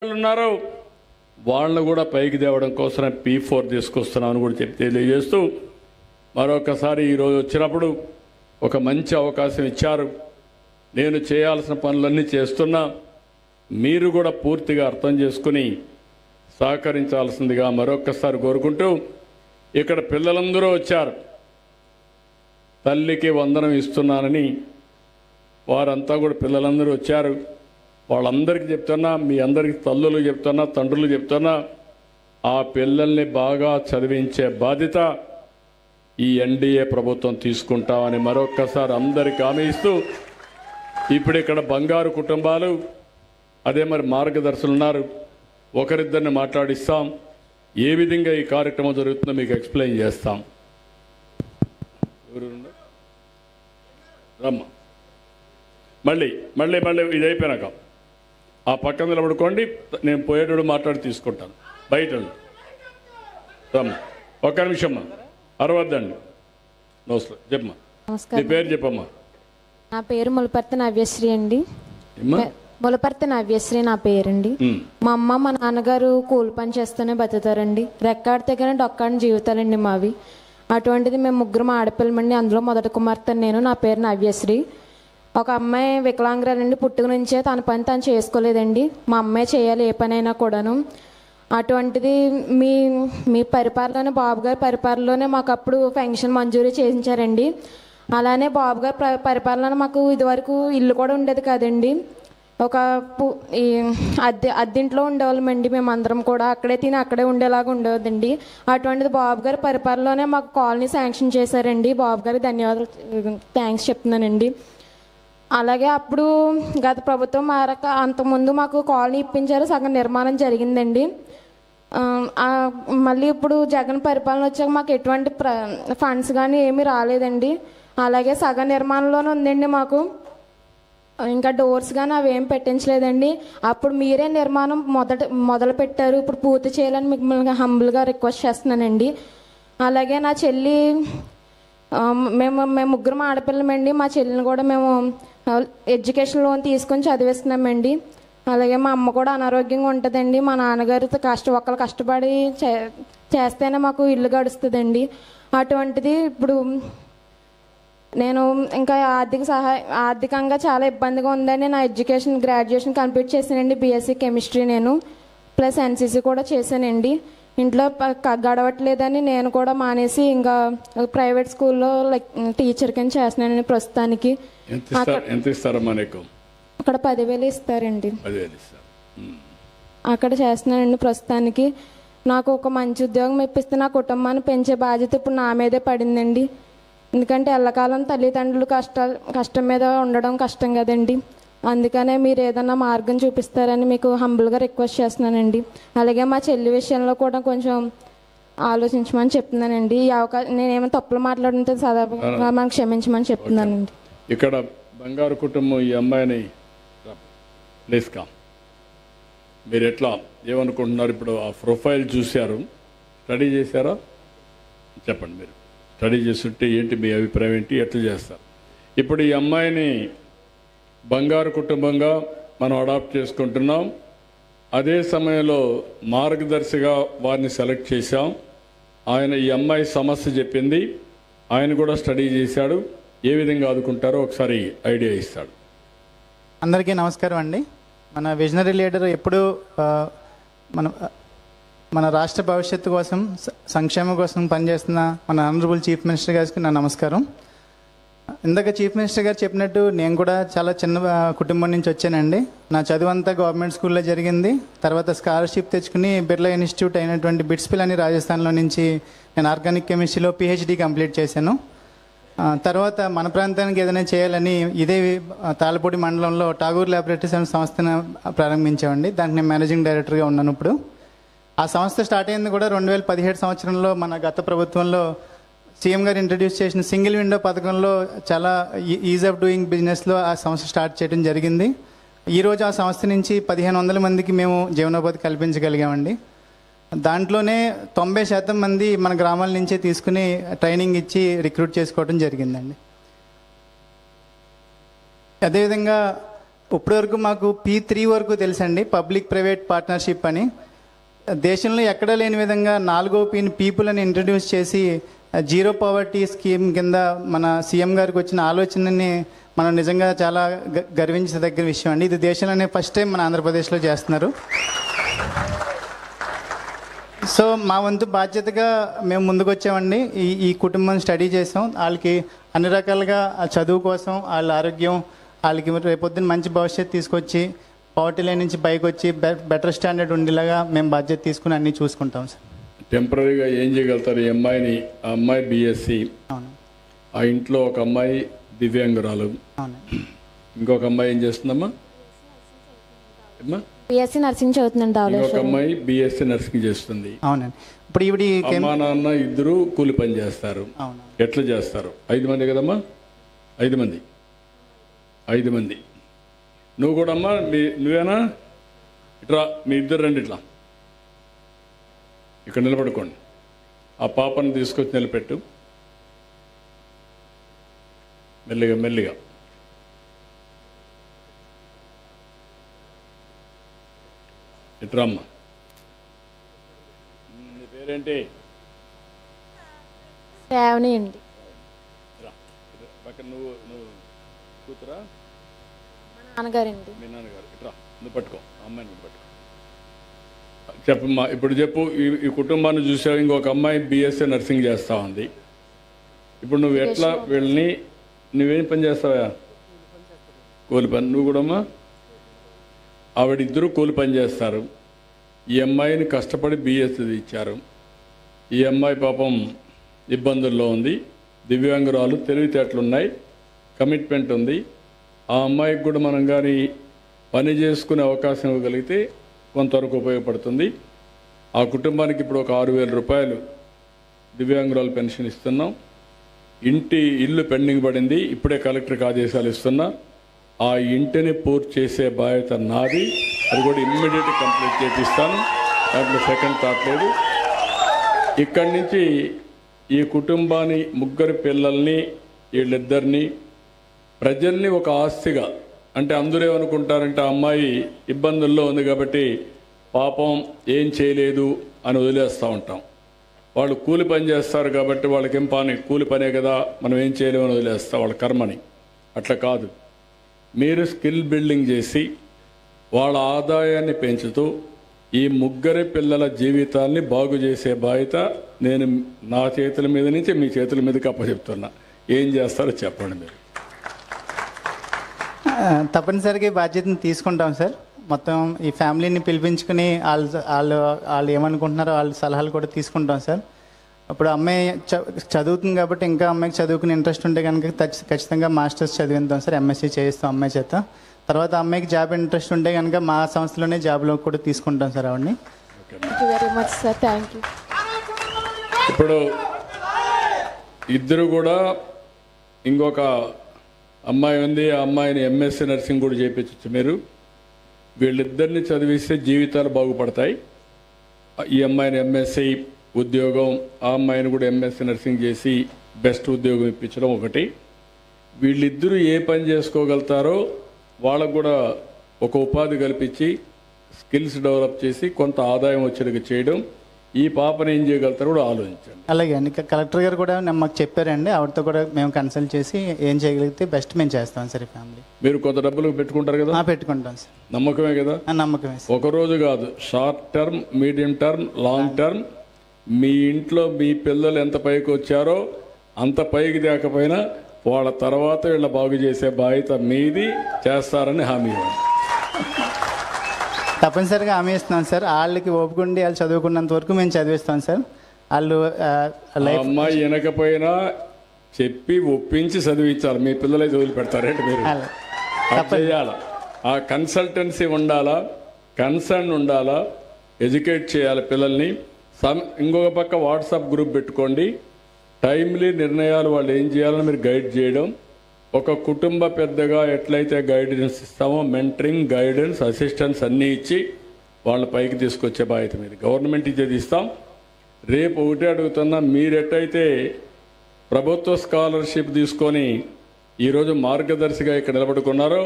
ఉన్నారో వాళ్ళను కూడా పైకి తేవడం కోసం P4 తీసుకొస్తున్నామని కూడా తెలియజేస్తూ మరొకసారి ఈరోజు వచ్చినప్పుడు ఒక మంచి అవకాశం ఇచ్చారు. నేను చేయాల్సిన పనులన్నీ చేస్తున్నా, మీరు కూడా పూర్తిగా అర్థం చేసుకుని సహకరించాల్సిందిగా మరొకసారి కోరుకుంటూ, ఇక్కడ పిల్లలందరూ వచ్చారు. తల్లికి వందనం ఇస్తున్నానని వారంతా కూడా పిల్లలందరూ వచ్చారు. వాళ్ళందరికీ చెప్తున్నా, మీ అందరికీ తల్లులు చెప్తున్నా, తండ్రులు చెప్తున్నా, ఆ పిల్లల్ని బాగా చదివించే బాధ్యత ఈ ఎన్డీఏ ప్రభుత్వం తీసుకుంటామని మరొక్కసారి అందరికీ హామీ ఇస్తూ, ఇప్పుడు ఇక్కడ బంగారు కుటుంబాలు అదే మరి మార్గదర్శులు ఉన్నారు, ఒకరిద్దరిని మాట్లాడిస్తాం. ఏ విధంగా ఈ కార్యక్రమం జరుగుతుందో మీకు ఎక్స్ప్లెయిన్ చేస్తాం. రమ్మ మళ్ళీ మళ్ళీ మళ్ళీ ఇది అయిపోయినాక ఆ పక్కన నిలబడుకోండి, నేను పోయేటప్పుడు మాట్లాడి తీసుకుంటాను. బయట రమ్మ, ఒక్క నిమిషమ్మా, అరవద్దండి. నమస్కారం, చెప్పమ్మా, నీ పేరు చెప్పమ్మా. నా పేరు ములపర్తి నవ్యశ్రీ అండి. ములపర్తి నవ్యశ్రీ నా పేరండి. మా అమ్మ మా నాన్నగారు కూలి పని చేస్తూనే బతుకుతారండి. రెక్కాడి దగ్గర డొక్కాడిన జీవితాలండి మావి. అటువంటిది మేము ముగ్గురం ఆడపిల్లమండి. అందులో మొదటి కుమార్తె నేను. నా పేరు నవ్యశ్రీ. ఒక అమ్మాయి వికలాంగురాలండి. పుట్టుక నుంచే తన పని తను చేసుకోలేదండి. మా అమ్మాయి చేయాలి ఏ పనైనా కూడాను. అటువంటిది మీ మీ పరిపాలన, బాబు గారి పరిపాలనలోనే మాకు అప్పుడు పెన్షన్ మంజూరీ చేయించారండి. అలానే బాబు గారి పరిపాలన మాకు ఇదివరకు ఇల్లు కూడా ఉండేది కాదండి. ఒక ఈ అద్దెంట్లో ఉండేవాళ్ళమండి. మేము అందరం కూడా అక్కడే తిని అక్కడే ఉండేలాగా ఉండేదండి. అటువంటిది బాబు గారి పరిపాలనలోనే మాకు కాలనీ శాంక్షన్ చేశారండి. బాబు గారికి ధన్యవాదాలు, థ్యాంక్స్ చెప్తున్నానండి. అలాగే అప్పుడు గత ప్రభుత్వం మారాక అంతకుముందు మాకు కాలనీ ఇప్పించారు, సగం నిర్మాణం జరిగిందండి. మళ్ళీ ఇప్పుడు జగన్ పరిపాలన వచ్చాక మాకు ఎటువంటి ఫండ్స్ కానీ ఏమీ రాలేదండి. అలాగే సగం నిర్మాణంలోనే ఉందండి మాకు. ఇంకా డోర్స్ కానీ అవి ఏం పెట్టించలేదండి. అప్పుడు మీరే నిర్మాణం మొదలు పెట్టారు. ఇప్పుడు పూర్తి చేయాలని మిమ్మల్ని హంబుల్గా రిక్వెస్ట్ చేస్తున్నానండి. అలాగే నా చెల్లి, మేము ముగ్గురం ఆడపిల్లమండి. మా చెల్లిని కూడా మేము ఎడ్యుకేషన్ లోన్ తీసుకొని చదివిస్తున్నామండి. అలాగే మా అమ్మ కూడా అనారోగ్యంగా ఉంటుందండి. మా నాన్నగారితో ఒకరు కష్టపడి చేస్తేనే మాకు ఇల్లు గడుస్తుందండి. అటువంటిది ఇప్పుడు నేను ఇంకా ఆర్థికంగా చాలా ఇబ్బందిగా ఉందని నా గ్రాడ్యుయేషన్ కంప్లీట్ చేశానండి. BSc కెమిస్ట్రీ నేను, ప్లస్ NCC కూడా చేశానండి. ఇంట్లో గడవట్లేదని నేను కూడా మానేసి ఇంకా ప్రైవేట్ స్కూల్లో టీచర్ కింద చేస్తున్నానండి ప్రస్తుతానికి. అక్కడ 10,000 ఇస్తారండి. అక్కడ చేస్తున్నానండి ప్రస్తుతానికి. నాకు ఒక మంచి ఉద్యోగం ఇప్పిస్తే నా కుటుంబాన్ని పెంచే బాధ్యత ఇప్పుడు నా మీదే పడిందండి. ఎందుకంటే ఎల్లకాలం తల్లిదండ్రులు కష్టం మీద ఉండడం కష్టం కదండి. అందుకనే మీరు ఏదన్నా మార్గం చూపిస్తారని మీకు హంబుల్గా రిక్వెస్ట్ చేస్తున్నానండి. అలాగే మా చెల్లి విషయంలో కూడా కొంచెం ఆలోచించమని చెప్తున్నానండి. ఈ అవకాశం నేనేమో తప్పులు మాట్లాడుతుంటే సదాగా మనకు క్షమించమని చెప్తున్నానండి. ఇక్కడ బంగారు కుటుంబం ఈ అమ్మాయిని ప్లీజ్కా మీరు ఎట్లా ఏమనుకుంటున్నారు? ఇప్పుడు ఆ ప్రొఫైల్ చూశారు, స్టడీ చేశారా? చెప్పండి, మీరు స్టడీ చేస్తుంటే ఏంటి మీ అభిప్రాయం, ఏంటి, ఎట్లా చేస్తారు? ఇప్పుడు ఈ అమ్మాయిని బంగారు కుటుంబంగా మనం అడాప్ట్ చేసుకుంటున్నాం. అదే సమయంలో మార్గదర్శిగా వారిని సెలెక్ట్ చేశాం. ఆయన ఈ అమ్మాయి సమస్య చెప్పింది, ఆయన కూడా స్టడీ చేశాడు. ఏ విధంగా ఆదుకుంటారో ఒకసారి ఐడియా ఇస్తాడు. అందరికీ నమస్కారం అండి. మన విజనరీ లీడర్ ఎప్పుడు మన రాష్ట్ర భవిష్యత్తు కోసం, సంక్షేమం కోసం పనిచేస్తున్న మన ఆనరబుల్ చీఫ్ మినిస్టర్ గారికి నా నమస్కారం. ఇందాక చీఫ్ మినిస్టర్ గారు చెప్పినట్టు నేను కూడా చాలా చిన్న కుటుంబం నుంచి వచ్చానండి. నా చదువు అంతా గవర్నమెంట్ స్కూల్లో జరిగింది. తర్వాత స్కాలర్షిప్ తెచ్చుకుని బిర్లా ఇన్స్టిట్యూట్ అయినటువంటి బిట్స్పిల్ అని రాజస్థాన్లో నుంచి నేను ఆర్గానిక్ కెమిస్ట్రీలో PhD కంప్లీట్ చేశాను. తర్వాత మన ప్రాంతానికి ఏదైనా చేయాలని ఇదే తాళ్ళపూడి మండలంలో ఠాగూర్ ల్యాబొరేటరీస్ అనే సంస్థను ప్రారంభించామండి. దానికి నేను మేనేజింగ్ డైరెక్టర్గా ఉన్నాను ఇప్పుడు. ఆ సంస్థ స్టార్ట్ అయింది కూడా 2017 సంవత్సరంలో మన గత ప్రభుత్వంలో సీఎం గారు ఇంట్రడ్యూస్ చేసిన సింగిల్ విండో పథకంలో చాలా ఈజ్ ఆఫ్ డూయింగ్ బిజినెస్లో ఆ సంస్థ స్టార్ట్ చేయడం జరిగింది. ఈరోజు ఆ సంస్థ నుంచి 1,500 మందికి మేము జీవనోపాధి కల్పించగలిగామండి. దాంట్లోనే 90% మంది మన గ్రామాల నుంచే తీసుకుని ట్రైనింగ్ ఇచ్చి రిక్రూట్ చేసుకోవడం జరిగిందండి. అదేవిధంగా ఇప్పటివరకు మాకు P3 వరకు తెలుసండి, పబ్లిక్ ప్రైవేట్ పార్ట్నర్షిప్ అని. దేశంలో ఎక్కడా లేని విధంగా 4వ Pని పీపుల్ అని ఇంట్రడ్యూస్ చేసి జీరో పవర్టీ స్కీమ్ కింద మన సీఎం గారికి వచ్చిన ఆలోచనని మనం నిజంగా చాలా గర్వించదగ్గ విషయం అండి. ఇది దేశంలోనే ఫస్ట్ టైం మన ఆంధ్రప్రదేశ్లో చేస్తున్నారు. సో మా వంతు బాధ్యతగా మేము ముందుకు వచ్చామండి. ఈ కుటుంబం స్టడీ చేసాం. వాళ్ళకి అన్ని రకాలుగా చదువు కోసం, వాళ్ళ ఆరోగ్యం, వాళ్ళకి రేపొద్దున మంచి భవిష్యత్తు తీసుకొచ్చి పవర్టీ లైన్ నుంచి పైకి వచ్చి బెటర్ స్టాండర్డ్ ఉండేలాగా మేము బాధ్యత తీసుకుని అన్నీ చూసుకుంటాం సార్. టెంపరీగా ఏం చేయగలుగుతారు? ఈ అమ్మాయిని, ఆ అమ్మాయి బీఎస్సీ, అవును ఆ ఇంట్లో ఒక అమ్మాయి దివ్యాంగురాలు, అవును. ఇంకొక అమ్మాయి ఏం చేస్తుందమ్మా? బిఎస్సీ నర్సింగ్ చదువుతుందండి ఇంకొక ధవళేశ్వరం. అమ్మాయి బీఎస్సీ నర్సింగ్ చేస్తుంది. అవునండి. ఇప్పుడు ఈవిడ అమ్మా నాన్న ఇద్దరు కూలి పని చేస్తారు. అవును ఎట్లా చేస్తారు? 5 మంది కదమ్మా? 5 మంది. 5 మంది. నువ్వు కూడా అమ్మా, నువ్వేనా? ఇట్లా మీ ఇద్దరు రండి, ఇట్లా ఇక్కడ నిలబడుకోండి. ఆ పాపను తీసుకొచ్చి నిలబెట్టు. మెల్లిగా మెల్లిగా. ఇట్రా అమ్మా. నీ పేరేంటి? శ్రావణి అండి. రా. పక్కన నువ్వు కూతురా? మా నాన్నగారండి. మీ నాన్నగారు. ఇట్రా, నువ్వు పట్టుకో, అమ్మాయిని నువ్వు పట్టుకో. చెప్పమ్మా, ఇప్పుడు చెప్పు. ఈ కుటుంబాన్ని చూసావు, ఇంకొక అమ్మాయి బీఎస్సీ నర్సింగ్ చేస్తా ఉంది. ఇప్పుడు నువ్వు ఎట్లా వీళ్ళని, నువ్వేం పని చేస్తావా? కూలి పని. నువ్వు కూడా అమ్మా? ఆవిడిద్దరూ కూలి పని చేస్తారు. ఈ అమ్మాయిని కష్టపడి బీఎస్సీ ఇచ్చారు. ఈ అమ్మాయి పాపం ఇబ్బందుల్లో ఉంది, దివ్యాంగురాలు, తెలివితేటలున్నాయి, కమిట్మెంట్ ఉంది. ఆ అమ్మాయికి కూడా మనం కానీ పని చేసుకునే అవకాశం ఇవ్వగలిగితే కొంతవరకు ఉపయోగపడుతుంది. ఆ కుటుంబానికి ఇప్పుడు ఒక 6,000 రూపాయలు దివ్యాంగురాలు పెన్షన్ ఇస్తున్నాం. ఇల్లు పెండింగ్ పడింది, ఇప్పుడే కలెక్టర్కి ఆదేశాలు ఇస్తున్నా. ఆ ఇంటిని పూర్తి చేసే బాధ్యత నాది. అది కూడా ఇమ్మీడియట్ కంప్లీట్ చేపిస్తాను, దాంట్లో సెకండ్ థాట్ లేదు. ఇక్కడి నుంచి ఈ కుటుంబాన్ని, 3 పిల్లల్ని, వీళ్ళిద్దరిని, ప్రజల్ని ఒక ఆస్తిగా, అంటే అందరూ ఏమనుకుంటారంటే ఆ అమ్మాయి ఇబ్బందుల్లో ఉంది కాబట్టి పాపం ఏం చేయలేదు అని వదిలేస్తూ ఉంటాం. వాళ్ళు కూలి పని చేస్తారు కాబట్టి వాళ్ళకేం పని, కూలి పనే కదా, మనం ఏం చేయలేమని వదిలేస్తాం వాళ్ళ కర్మని. అట్లా కాదు. మీరు స్కిల్ బిల్డింగ్ చేసి వాళ్ళ ఆదాయాన్ని పెంచుతూ ఈ 3 పిల్లల జీవితాన్ని బాగు చేసే బాధ్యత నేను నా చేతుల మీద నుంచి మీ చేతుల మీదకి అప్పచెప్తున్నా. ఏం చేస్తారో చెప్పండి మీరు. తప్పనిసరిగా బాధ్యతను తీసుకుంటాం సార్. మొత్తం ఈ ఫ్యామిలీని పిలిపించుకుని వాళ్ళు ఏమనుకుంటున్నారో వాళ్ళ సలహాలు కూడా తీసుకుంటాం సార్. ఇప్పుడు అమ్మాయి చదువుతుంది కాబట్టి ఇంకా అమ్మాయికి చదువుకునే ఇంట్రెస్ట్ ఉంటే కనుక ఖచ్చితంగా మాస్టర్స్ చదివిస్తాం సార్, ఎంఎస్సీ చేయిస్తాం అమ్మాయి చేత. తర్వాత అమ్మాయికి జాబ్ ఇంట్రెస్ట్ ఉంటే కనుక మా సంస్థలోనే జాబ్లో కూడా తీసుకుంటాం సార్ ఆవిడని. Thank you very much sir. Thank you. ఇప్పుడు ఇద్దరు కూడా, ఇంకొక అమ్మాయి ఉంది, ఆ అమ్మాయిని ఎంఎస్సీ నర్సింగ్ కూడా చేయించచ్చు మీరు. వీళ్ళిద్దరిని చదివిస్తే జీవితాలు బాగుపడతాయి. ఈ అమ్మాయిని ఎంఎస్సీ ఉద్యోగం, ఆ అమ్మాయిని కూడా ఎంఎస్సీ నర్సింగ్ చేసి బెస్ట్ ఉద్యోగం ఇప్పించడం ఒకటి. వీళ్ళిద్దరూ ఏ పని చేసుకోగలుగుతారో వాళ్ళకు కూడా ఒక ఉపాధి కల్పించి స్కిల్స్ డెవలప్ చేసి కొంత ఆదాయం వచ్చేట్టుగా చేయడం. ఈ పాపను ఏం చేయగలుగుతారో కూడా ఆలోచించండి. అలాగే అండి. కలెక్టర్ గారు కూడా మాకు చెప్పారండి, ఆవిడతో కూడా మేము కన్సల్ట్ చేసి ఏం చేయగలిగితే బెస్ట్ మేము చేస్తాం సార్. ఈ ఫ్యామిలీ మీరు కొంత డబ్బులు పెట్టుకుంటారు కదా? పెట్టుకుంటాం సార్. నమ్మకమే కదా? నమ్మకమే సార్. ఒక రోజు కాదు, short term, medium term, long term. మీ ఇంట్లో మీ పిల్లలు ఎంత పైకి వచ్చారో అంత పైకి దాకపోయినా వాళ్ళ తర్వాత వీళ్ళ బాగు చేసే బాధ్యత మీది, చేస్తారని హామీ ఇవ్వండి. తప్పనిసరిగా హామీ ఇస్తున్నాం సార్. వాళ్ళకి ఓపుకుండి వాళ్ళు చదువుకున్నంత వరకు మేము చదివిస్తాం సార్. వాళ్ళు అమ్మాయి వినకపోయినా చెప్పి ఒప్పించి చదివించాలి. మీ పిల్లలైతే వదిలిపెడతారేంటి మీరు? చేయాలా? ఆ కన్సల్టెన్సీ ఉండాలా, కన్సర్న్ ఉండాలా, ఎడ్యుకేట్ చేయాలి పిల్లల్ని. ఇంకొక పక్క వాట్సాప్ గ్రూప్ పెట్టుకోండి. టైమ్లీ నిర్ణయాలు వాళ్ళు ఏం చేయాలని మీరు గైడ్ చేయడం. ఒక కుటుంబ పెద్దగా ఎట్లయితే గైడెన్స్ ఇస్తామో, మెంటరింగ్, గైడెన్స్, అసిస్టెన్స్ అన్నీ ఇచ్చి వాళ్ళ పైకి తీసుకొచ్చే బాధ్యత మీద గవర్నమెంట్ ఇచ్చేది ఇస్తాం. రేపు ఒకటే అడుగుతున్నా, మీరెట్టయితే ప్రభుత్వ స్కాలర్షిప్ తీసుకొని ఈరోజు మార్గదర్శిగా ఇక్కడ నిలబడుకున్నారో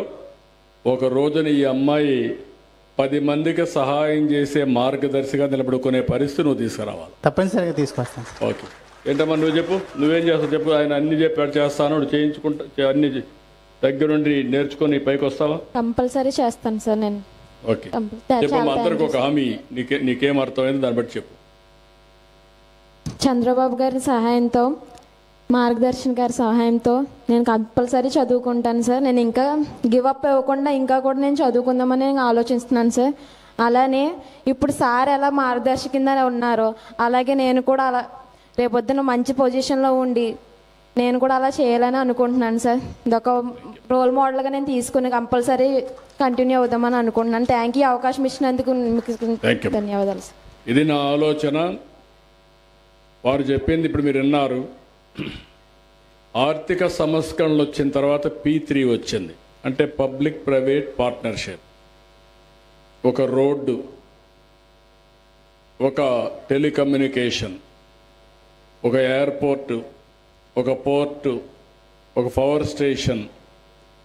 ఒక రోజున ఈ అమ్మాయి 10 మందికి సహాయం చేసే మార్గదర్శిగా నిలబడుకునే పరిస్థితి నువ్వు తీసుకురావాలి. తప్పనిసరిగా తీసుకొస్తాను. ఓకే, ఏంటమ్మా నువ్వు చెప్పు, నువ్వేం చేస్తావు చెప్పు. ఆయన అన్ని చెప్పాడు చేస్తాను, చేయించుకుంటా, అన్ని దగ్గరుండి నేర్చుకొని పైకి వస్తావా? కంపల్సరీ చేస్తాను సార్ నేను. ఓకే చెప్పు, మా అందరికి ఒక హామీ, నీకేం అర్థమైంది దాన్ని బట్టి చెప్పు. చంద్రబాబు గారి సహాయంతో, మార్గదర్శన్ గారి సహాయంతో నేను కంపల్సరీ చదువుకుంటాను సార్. నేను ఇంకా గివ్ అప్ ఇవ్వకుండా ఇంకా కూడా నేను చదువుకుందామని నేను ఆలోచిస్తున్నాను సార్. అలానే ఇప్పుడు సార్ ఎలా మార్గదర్శి కింద ఉన్నారో అలాగే నేను కూడా అలా రేపొద్దున మంచి పొజిషన్లో ఉండి నేను కూడా అలా చేయాలని అనుకుంటున్నాను సార్. ఇదొక రోల్ మోడల్గా నేను తీసుకుని కంపల్సరీ కంటిన్యూ అవుదామని అనుకుంటున్నాను. థ్యాంక్ యూ, అవకాశం ఇచ్చినందుకు మీకు ధన్యవాదాలు సార్. ఇది నా ఆలోచన. వారు చెప్పింది ఇప్పుడు మీరు విన్నారు. ఆర్థిక సంస్కరణలు వచ్చిన తర్వాత P3 వచ్చింది, అంటే పబ్లిక్ ప్రైవేట్ పార్ట్నర్షిప్. ఒక రోడ్డు, ఒక టెలికమ్యూనికేషన్, ఒక ఎయిర్పోర్టు, ఒక పోర్టు, ఒక పవర్ స్టేషన్,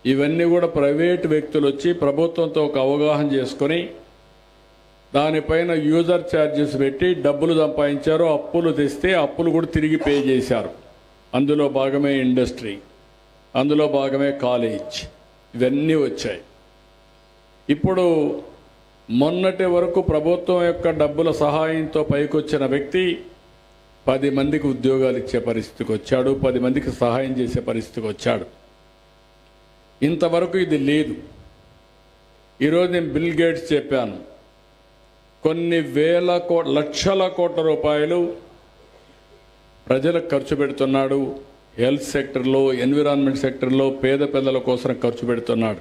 ఇవన్నీ కూడా ప్రైవేట్ వ్యక్తులు వచ్చి ప్రభుత్వంతో ఒక అవగాహన చేసుకొని దానిపైన యూజర్ ఛార్జెస్ పెట్టి డబ్బులు సంపాదించారు. అప్పులు తెస్తే అప్పులు కూడా తిరిగి పే చేశారు. అందులో భాగమే ఇండస్ట్రీ, అందులో భాగమే కాలేజ్, ఇవన్నీ వచ్చాయి. ఇప్పుడు మొన్నటి వరకు ప్రభుత్వం యొక్క డబ్బుల సహాయంతో పైకొచ్చిన వ్యక్తి 10 మందికి ఉద్యోగాలు ఇచ్చే పరిస్థితికి వచ్చాడు, 10 మందికి సహాయం చేసే పరిస్థితికి వచ్చాడు. ఇంతవరకు ఇది లేదు. ఈరోజు నేను బిల్ గేట్స్ చెప్పాను, కొన్ని లక్షల కోట్ల రూపాయలు ప్రజలకు ఖర్చు పెడుతున్నాడు. హెల్త్ సెక్టర్లో, ఎన్విరాన్మెంట్ సెక్టర్లో పేద పిల్లల కోసం ఖర్చు పెడుతున్నాడు.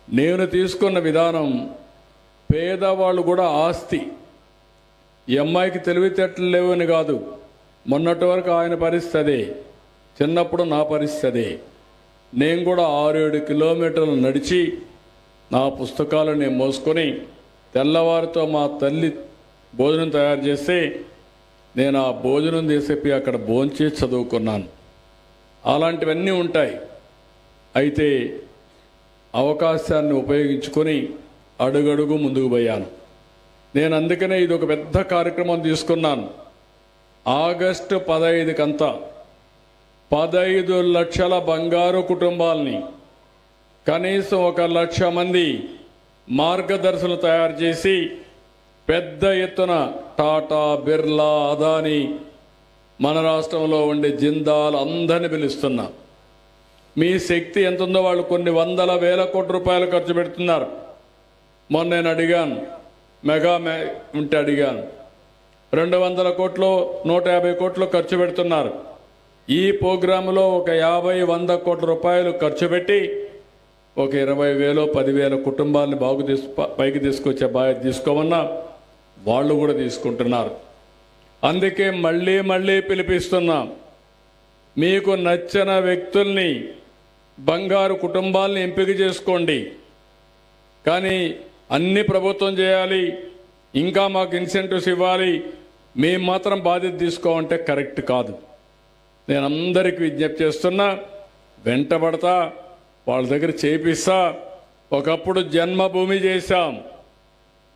నేను తీసుకున్న విధానం, పేదవాళ్ళు కూడా ఆస్తి. ఈ అమ్మాయికి తెలివితేటలు లేవని కాదు, మొన్నటి వరకు ఆయన పరిస్థితి అదే, చిన్నప్పుడు నా పరిస్థితి అదే. నేను కూడా 6-7 కిలోమీటర్లు నడిచి నా పుస్తకాలను నేను మోసుకొని తెల్లవారితో మా తల్లి భోజనం తయారు చేస్తే నేను ఆ భోజనం చేసేపి అక్కడ భోంచేసి చదువుకున్నాను. అలాంటివన్నీ ఉంటాయి. అయితే అవకాశాన్ని ఉపయోగించుకొని అడుగడుగు ముందుకు పోయాను. నేను అందుకనే ఇది ఒక పెద్ద కార్యక్రమం తీసుకున్నాను. ఆగస్టు 15కంతా 15 లక్షల బంగారు కుటుంబాలని, కనీసం 1 లక్ష మంది మార్గదర్శులు తయారు చేసి పెద్ద ఎత్తున టాటా, బిర్లా, అదానీ, మన రాష్ట్రంలో ఉండే జిందాల్ అందరిని పిలుస్తున్నా. మీ శక్తి ఎంత ఉందో వాళ్ళు కొన్ని 100,000 కోట్ల రూపాయలు ఖర్చు పెడుతున్నారు. మొన్న నేను అడిగాను, మెగా ఉంటే అడిగాను, 200 కోట్లు 150 కోట్లు ఖర్చు పెడుతున్నారు. ఈ ప్రోగ్రాంలో ఒక 50-100 కోట్ల రూపాయలు ఖర్చు పెట్టి ఒక 20,000 10,000 కుటుంబాలను పైకి తీసుకొచ్చే బాధ్యత తీసుకోమన్నా వాళ్ళు కూడా తీసుకుంటున్నారు. అందుకే మళ్ళీ పిలిపిస్తున్నాం, మీకు నచ్చిన వ్యక్తుల్ని, బంగారు కుటుంబాలని ఎంపిక చేసుకోండి. కానీ అన్ని ప్రభుత్వం చేయాలి, ఇంకా మాకు ఇన్సెంటివ్స్ ఇవ్వాలి, మేము మాత్రం బాధ్యత తీసుకోమంటే కరెక్ట్ కాదు. నేను అందరికీ విజ్ఞప్తి చేస్తున్నా, వెంటబడతా, వాళ్ళ దగ్గర చేపిస్తా. ఒకప్పుడు జన్మభూమి చేశాం,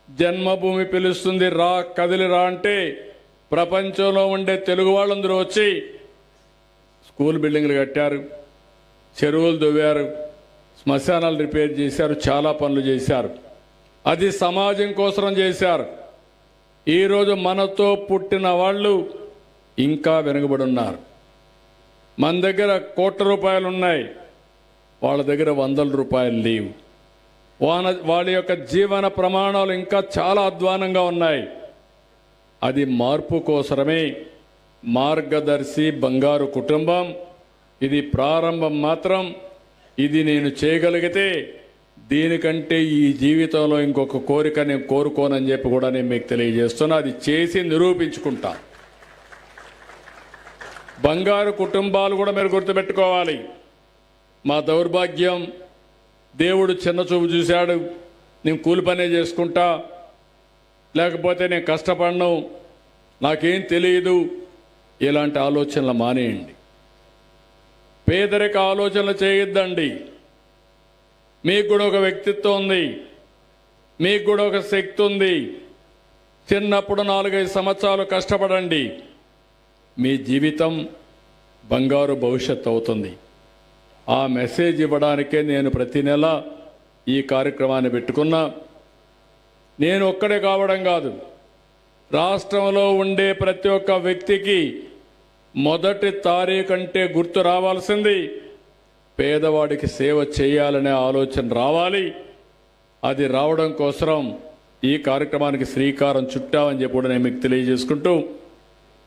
జన్మభూమి పిలుస్తుంది రా, కదిలి రా అంటే ప్రపంచంలో ఉండే తెలుగు వాళ్ళందరూ వచ్చి స్కూల్ బిల్డింగ్లు కట్టారు, చెరువులు దువ్వారు, శ్మశానాలు రిపేర్ చేశారు, చాలా పనులు చేశారు. అది సమాజం కోసం చేశారు. ఈరోజు మనతో పుట్టిన వాళ్ళు ఇంకా వెనుకబడి ఉన్నారు. మన దగ్గర కోట్ల రూపాయలు ఉన్నాయి, వాళ్ళ దగ్గర 100 రూపాయలు లేవు. వాళ్ళ యొక్క జీవన ప్రమాణాలు ఇంకా చాలా అధ్వానంగా ఉన్నాయి. అది మార్పు కోసమే మార్గదర్శి బంగారు కుటుంబం. ఇది ప్రారంభం మాత్రం. ఇది నేను చేయగలిగితే దీనికంటే ఈ జీవితంలో ఇంకొక కోరిక నేను కోరుకోనని చెప్పి కూడా నేను మీకు తెలియజేస్తున్నా. అది చేసి నిరూపించుకుంటా. బంగారు కుటుంబాలు కూడా మీరు గుర్తుపెట్టుకోవాలి. మా దౌర్భాగ్యం, దేవుడు చిన్న చూపు చూశాడు, నేను కూలి పనే చేసుకుంటా, లేకపోతే నేను కష్టపడను, నాకేం తెలియదు, ఇలాంటి ఆలోచనలు మానేయండి. పేదరిక ఆలోచనలు చేయొద్దండి. మీకు కూడా ఒక వ్యక్తిత్వం ఉంది, మీకు కూడా ఒక శక్తి ఉంది. చిన్నప్పుడు 4-5 సంవత్సరాలు కష్టపడండి, మీ జీవితం బంగారు భవిష్యత్తు అవుతుంది. ఆ మెసేజ్ ఇవ్వడానికే నేను ప్రతి నెల ఈ కార్యక్రమాన్ని పెట్టుకున్నా. నేను ఒక్కడే కావడం కాదు, రాష్ట్రంలో ఉండే ప్రతి ఒక్క వ్యక్తికి మొదటి తారీఖు అంటే గుర్తు రావాల్సింది పేదవాడికి సేవ చేయాలనే ఆలోచన రావాలి. అది రావడం కోసం ఈ కార్యక్రమానికి శ్రీకారం చుట్టామని చెప్పి కూడా నేను మీకు తెలియజేసుకుంటూ,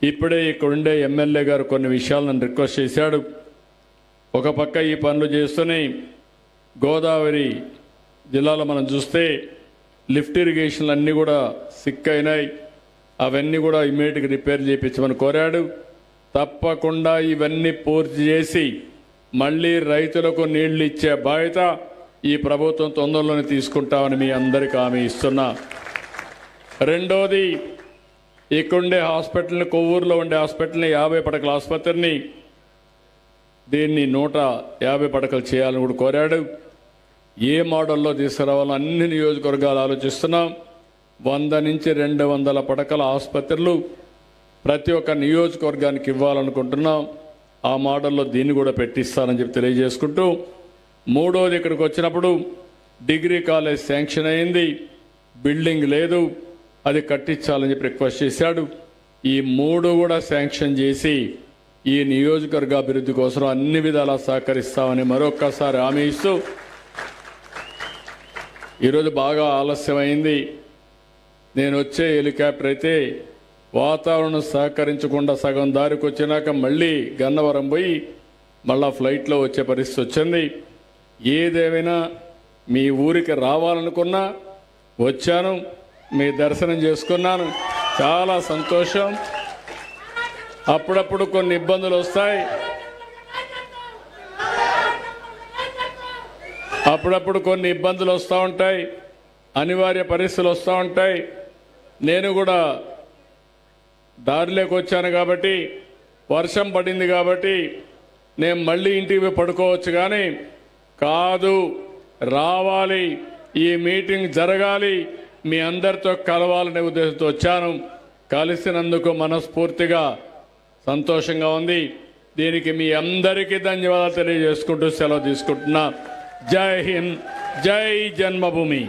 ఇప్పుడే ఇక్కడ ఉండే ఎమ్మెల్యే గారు కొన్ని విషయాలు నన్ను రిక్వెస్ట్ చేశాడు. ఒక పక్క ఈ పనులు చేస్తూనే గోదావరి జిల్లాలో మనం చూస్తే లిఫ్ట్ ఇరిగేషన్లు అన్నీ కూడా సిక్ అయినాయి, అవన్నీ కూడా ఇమ్మీడియట్గా రిపేర్ చేయించమని కోరాడు. తప్పకుండా ఇవన్నీ పూర్తి చేసి మళ్ళీ రైతులకు నీళ్లు ఇచ్చే బాధ్యత ఈ ప్రభుత్వం తొందరలోనే తీసుకుంటామని మీ అందరికీ హామీ ఇస్తున్నా. రెండోది, ఇక్కడుండే హాస్పిటల్ని, కొవ్వూరులో ఉండే హాస్పిటల్ని 50 పడకల ఆసుపత్రిని దీన్ని 150 పడకలు చేయాలని కూడా కోరాడు. ఏ మోడల్లో తీసుకురావాలో అన్ని నియోజకవర్గాలు ఆలోచిస్తున్నాం. 100 నుంచి 200 పడకల ఆసుపత్రులు ప్రతి ఒక్క నియోజకవర్గానికి ఇవ్వాలనుకుంటున్నాం. ఆ మోడల్లో దీన్ని కూడా పెట్టిస్తానని చెప్పి తెలియజేసుకుంటూ, మూడోది, ఇక్కడికి వచ్చినప్పుడు డిగ్రీ కాలేజ్ శాంక్షన్ అయింది, బిల్డింగ్ లేదు, అది కట్టించాలని చెప్పి రిక్వెస్ట్ చేశాడు. ఈ 3 కూడా శాంక్షన్ చేసి ఈ నియోజకవర్గ అభివృద్ధి కోసం అన్ని విధాలా సహకరిస్తామని మరొక్కసారి హామీ ఇస్తూ, ఈరోజు బాగా ఆలస్యమైంది. నేను వచ్చే హెలికాప్టర్ అయితే వాతావరణం సహకరించకుండా సగం దారికి వచ్చినాక మళ్ళీ గన్నవరం పోయి మళ్ళా ఫ్లైట్లో వచ్చే పరిస్థితి వచ్చింది. ఏదేమైనా మీ ఊరికి రావాలనుకున్నా వచ్చాను, మీ దర్శనం చేసుకున్నాను, చాలా సంతోషం. అప్పుడప్పుడు కొన్ని ఇబ్బందులు వస్తాయి, అప్పుడప్పుడు కొన్ని ఇబ్బందులు వస్తూ ఉంటాయి, అనివార్య పరిస్థితులు వస్తూ ఉంటాయి. నేను కూడా దారిలోకి వచ్చాను కాబట్టి, వర్షం పడింది కాబట్టి నేను మళ్ళీ ఇంటికి పడుకోవచ్చు, కానీ కాదు, రావాలి, ఈ మీటింగ్ జరగాలి, మీ అందరితో కలవాలనే ఉద్దేశంతో వచ్చాను. కలిసినందుకు మనస్ఫూర్తిగా సంతోషంగా ఉంది. దీనికి మీ అందరికీ ధన్యవాదాలు తెలియజేసుకుంటూ సెలవు తీసుకుంటున్నా. జై హింద్, జై జన్మభూమి.